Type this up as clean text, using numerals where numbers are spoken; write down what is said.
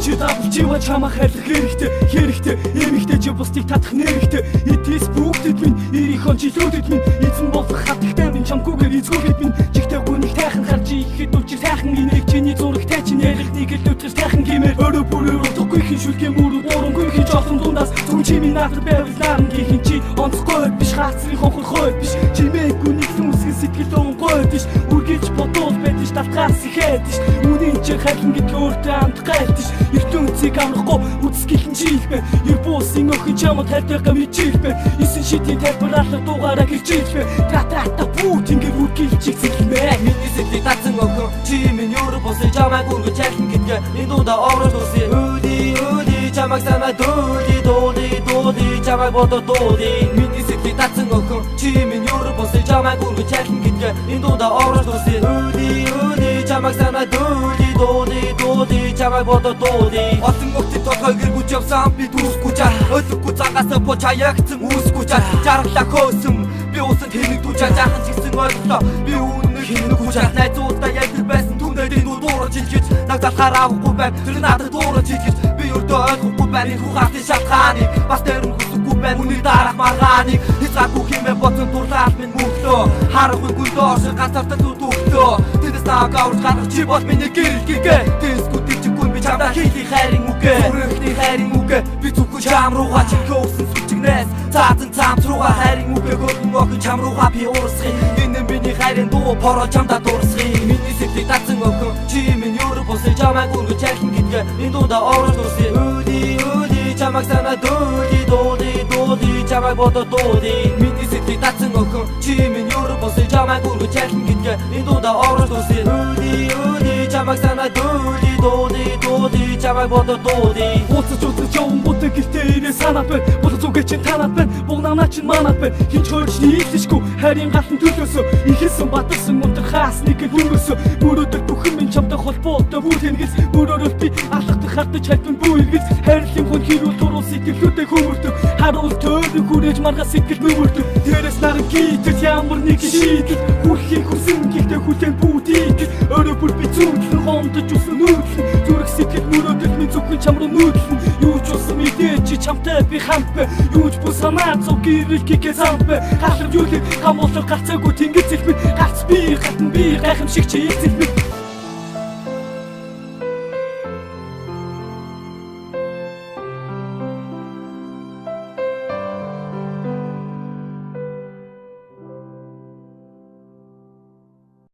чи давж чи чамаа хайрлах хэрэгтэй эмэгтэй чи бусдыг татах нэрэгтэй эдээс бүгдэд минь ирэх онжилүүдэд минь эзэн болох хатагтай минь чамгүйгээр эзгүүхэд минь жигтэй гүнийг тайхан харж ихэд үлчир сайхан энийг чиний зурагтай чинь ярихныг л өтгөж тайхан гэмээр өөрөө бүрээр утгагүй хин шүлгээ мөрөд уургүй хин жоохон дундаас зүг чимийн наадар байвал наан гихэн чи онцгой биш хаацрын хонхорхой биш чимээгүй нэгэн үсгэн сэтгэл онгой биш үргэлж бодвол байдиш талхаас ихэд биш үнэн чи хайрлан гэдэг өөртөө амт гайлтиш ертөнцийг амрахгүй үзсгэлэн жилбэ ер буусын өхөн чамд хайртайгаа мичилбэ эсэн шидийн тайлбарлах дугаараа гэрчилбэ та Путингэр үргэлж зэлмэ миний сэтгэл татсан өхөн чи минь өөрөө босож чамайг үргэж хайрлан гэдгээ энэ дуудаа орж дуусъя өди чамайг санаа дууди чамайг бодоод дууди миний сэтгэл татсан өхөн чи минь өөрөө босож чамайг үргэж хайрлан гэдгээ энэ дуудаа орж дуусъя өди чамайг санаа дууди чамайг бодоод дууди олон мөхтэй толгой гэргүүж явсан би дүүсгүй чаа өлөхгүй цагаасаа бо чаягцсан үүсгүй чаа жаргалаа хөөсөн би усан тэнэг дүүжаа жаахан чигсэн ойлголоо би үнэн хинэг хүчээ найзуудаа ялдэр байсан түнээд энэ дуурж илгэж нагдалахаар авахгүй байв тэр надад дуурж илгэж би өртөө ойлгохгүй байна энэ хугаалтын шалтгааныг бас тэрэн хүсэхгүй байна үнийг дарах маргааныг хязгааргүй хэмээн бодсон дурлал минь мөглөө харахгүй гүндөөш ганцаартай зүтгөлөө тэндээс наагаарч гарах чи бол миний гэрэлгээ тэсгүй тийчгүй би чамдаа хийх хайрын үгээ зүрхний хайрын үгээ би зүггүй чам руугаа чигөөсөн сүчгнээс цаатан цамц руугаа хайрын үгээ гөргөн охин чам руугаа би уурсхий энэ миний хайрын дуу поро чамдаа дуурсхий миний сэтгэл татсан охин чи минь өөрөө босож чамайг үргэж хайрлан гэдгээ энэ дуудаа орж дуусъя өди чамайг санаа дууди чамайг бодоод дууди миний сэтгэл татсан охин чи минь өөрөө босож чамайг үргэж хайрлан гэдгээ энэ дуудаа орж дуусъя өди чамайг санаа дууди чамайг бодоод дууди Уцаж явсан бүдэг гэртээ ирээ санаад байна бол зүгээ чинь танаад байна бугнаа чинь манаад байна хинч хөрч нийлдэшгүй харийн галан төлөөсөө ихэсэн батсан өндөр хаас нэг хүрээсөө бүрөөдөр бүхэн минь чамтай холбоотой бүр тэнгис бүрөөрөө би алхах хардаж хайтан бүү иргэц хайрлын хүн хэрүүл туруу сэтгэлүүдэд хөмөрдөг харуул төөрөг хүрээж маргас сэтгэл мөвөрдөг тэрээс наран гítэр ямар нэг шийдэл хүрхийн хүсэн гэхдээ хүлэн бүүдийг өөрөө бүр би зүрхлэн хомдож усан нүүдлэн зүрх сэтгэл мөрөөдөл минь зөвхөн чам руу нүүдлэн юу ч усан мэдээ чи чамтай би хамт бай юу ч бус санаа цог гэрэл гэгээ замп бай хахлав юу л хамуулах гарцаагүй тэнгэр зэлмэн гарц би гатан би гайхамшиг чи эзэлмэн